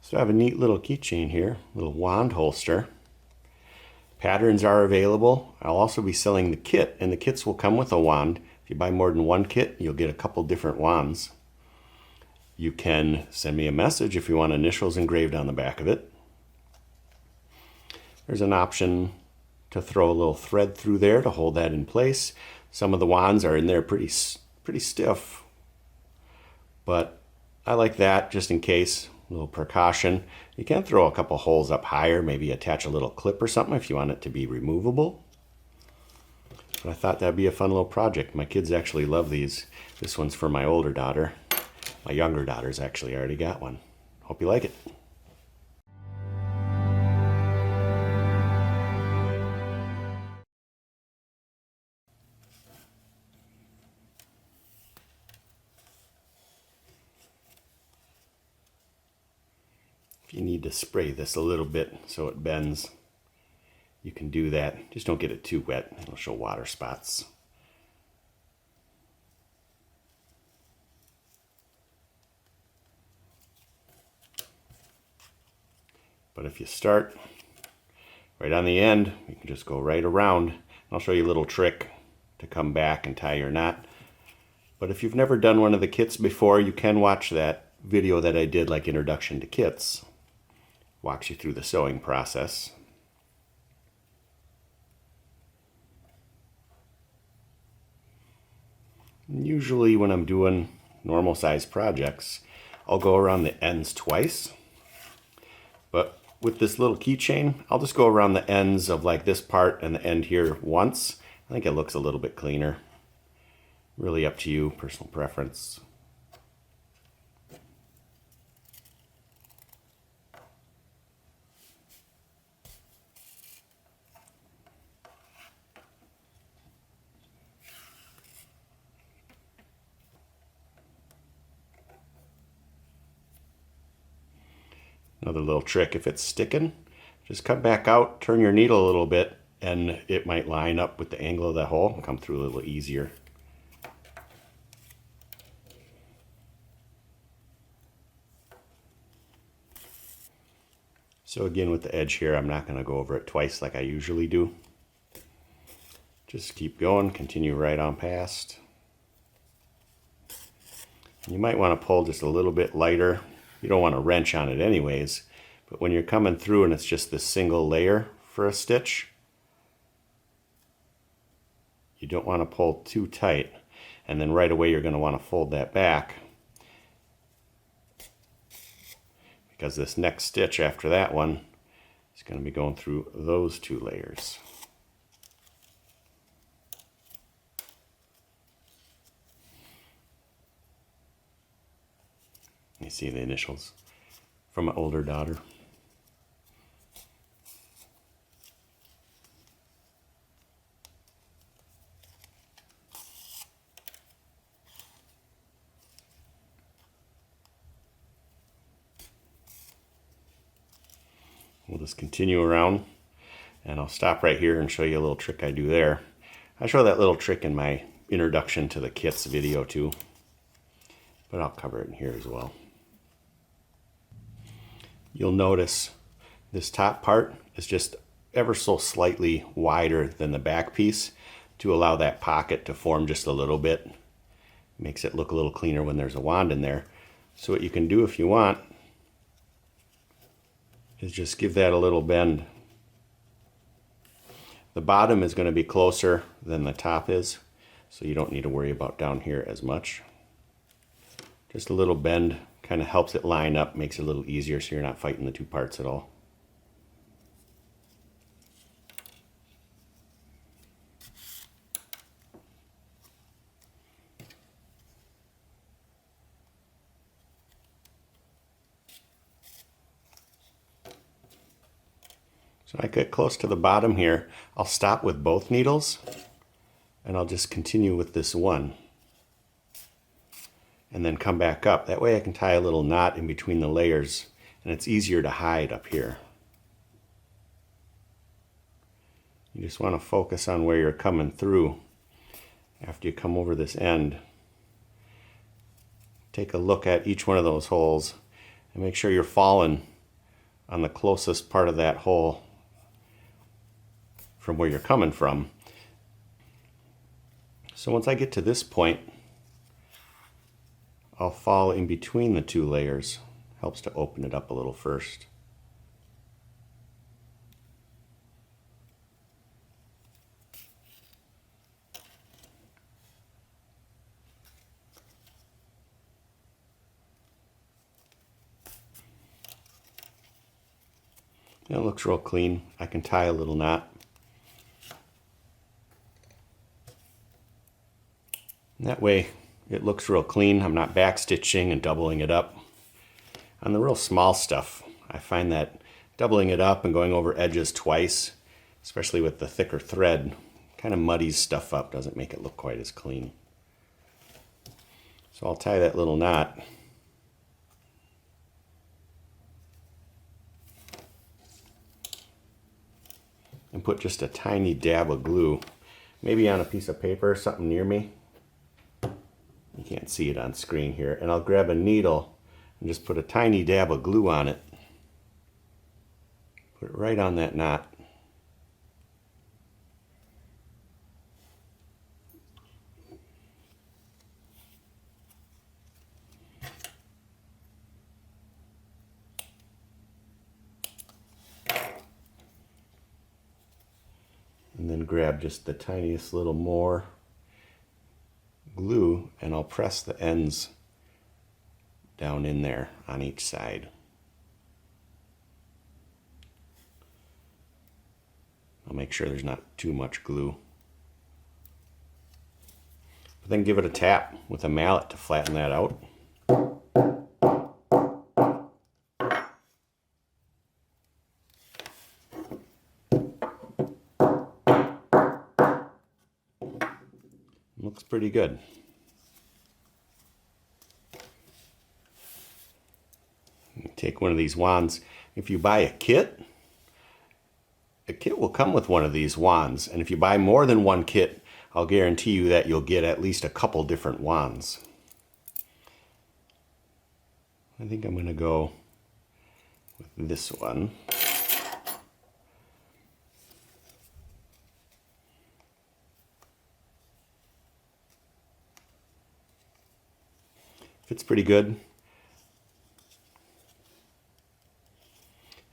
So I have a neat little keychain here, little wand holster. Patterns are available. I'll also be selling the kit, and the kits will come with a wand. If you buy more than one kit, you'll get a couple different wands. You can send me a message if you want initials engraved on the back of it. There's an option to throw a little thread through there to hold that in place. Some of the wands are in there pretty stiff, but I like that just in case. A little precaution. You can throw a couple holes up higher, maybe attach a little clip or something if you want it to be removable. But I thought that'd be a fun little project. My kids actually love these. This one's for my older daughter. My younger daughter's actually already got one. Hope you like it. If you need to spray this a little bit so it bends, you can do that. Just don't get it too wet. It'll show water spots. But if you start right on the end, you can just go right around. I'll show you a little trick to come back and tie your knot. But if you've never done one of the kits before, you can watch that video that I did, like Introduction to Kits. Walks you through the sewing process. Usually when I'm doing normal size projects, I'll go around the ends twice. But with this little keychain, I'll just go around the ends of like this part and the end here once. I think it looks a little bit cleaner. Really up to you, personal preference. Another little trick, if it's sticking, just come back out, turn your needle a little bit, and it might line up with the angle of the hole and come through a little easier. So again, with the edge here, I'm not going to go over it twice like I usually do. Just keep going, continue right on past. You might want to pull just a little bit lighter. You don't want to wrench on it anyways, but when you're coming through and it's just this single layer for a stitch, you don't want to pull too tight, and then right away you're going to want to fold that back, because this next stitch after that one is going to be going through those two layers. You see the initials from my older daughter. We'll just continue around, and I'll stop right here and show you a little trick I do there. I show that little trick in my Introduction to the Kits video too, but I'll cover it in here as well. You'll notice this top part is just ever so slightly wider than the back piece to allow that pocket to form just a little bit. Makes it look a little cleaner when there's a wand in there. So what you can do if you want is just give that a little bend. The bottom is going to be closer than the top is, so you don't need to worry about down here as much. Just a little bend kind of helps it line up, makes it a little easier so you're not fighting the two parts at all. So I get close to the bottom here, I'll stop with both needles and I'll just continue with this one. And then come back up. That way I can tie a little knot in between the layers, and it's easier to hide up here. You just want to focus on where you're coming through after you come over this end. Take a look at each one of those holes and make sure you're falling on the closest part of that hole from where you're coming from. So once I get to this point, I'll fall in between the two layers. Helps to open it up a little first. It looks real clean. I can tie a little knot. And that way it looks real clean. I'm not backstitching and doubling it up. On the real small stuff, I find that doubling it up and going over edges twice, especially with the thicker thread, kind of muddies stuff up, doesn't make it look quite as clean. So I'll tie that little knot. And put just a tiny dab of glue, maybe on a piece of paper or something near me. You can't see it on screen here. And I'll grab a needle and just put a tiny dab of glue on it. Put it right on that knot. And then grab just the tiniest little more glue and I'll press the ends down in there on each side. I'll make sure there's not too much glue. But then give it a tap with a mallet to flatten that out. Looks pretty good. Take one of these wands. If you buy a kit will come with one of these wands. And if you buy more than one kit, I'll guarantee you that you'll get at least a couple different wands. I think I'm going to go with this one. Fits pretty good.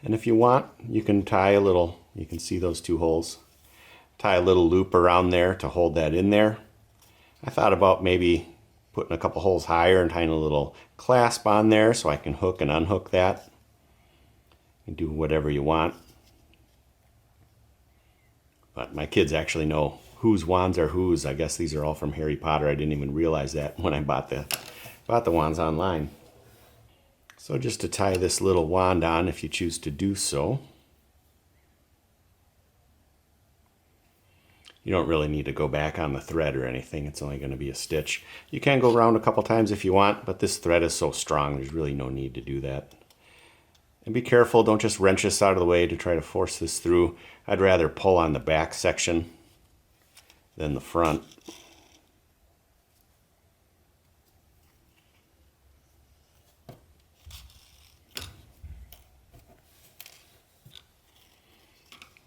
And if you want, you can tie a little, you can see those two holes. Tie a little loop around there to hold that in there. I thought about maybe putting a couple holes higher and tying a little clasp on there so I can hook and unhook that. You can do whatever you want. But my kids actually know whose wands are whose. I guess these are all from Harry Potter. I didn't even realize that when I bought the wands online. So just to tie this little wand on, if you choose to do so, you don't really need to go back on the thread or anything. It's only going to be a stitch. You can go around a couple times if you want, but this thread is so strong, there's really no need to do that. And be careful, don't just wrench this out of the way to try to force this through. I'd rather pull on the back section than the front.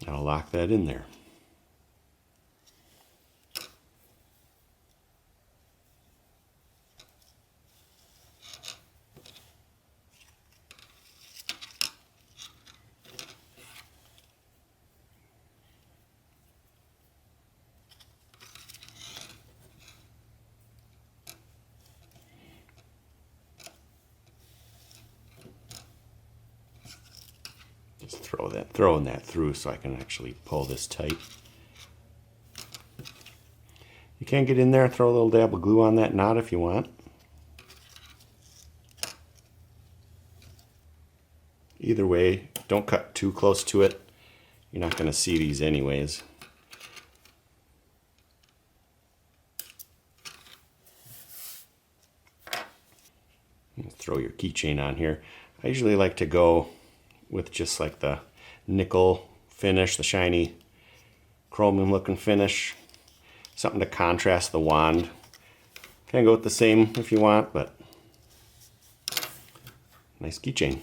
I'll lock that in there. Just throwing that through so I can actually pull this tight. You can get in there, throw a little dab of glue on that knot if you want. Either way, don't cut too close to it. You're not going to see these anyways. Throw your keychain on here. I usually like to go with just like the nickel finish, the shiny chromium looking finish. Something to contrast the wand. Can go with the same if you want, but nice keychain.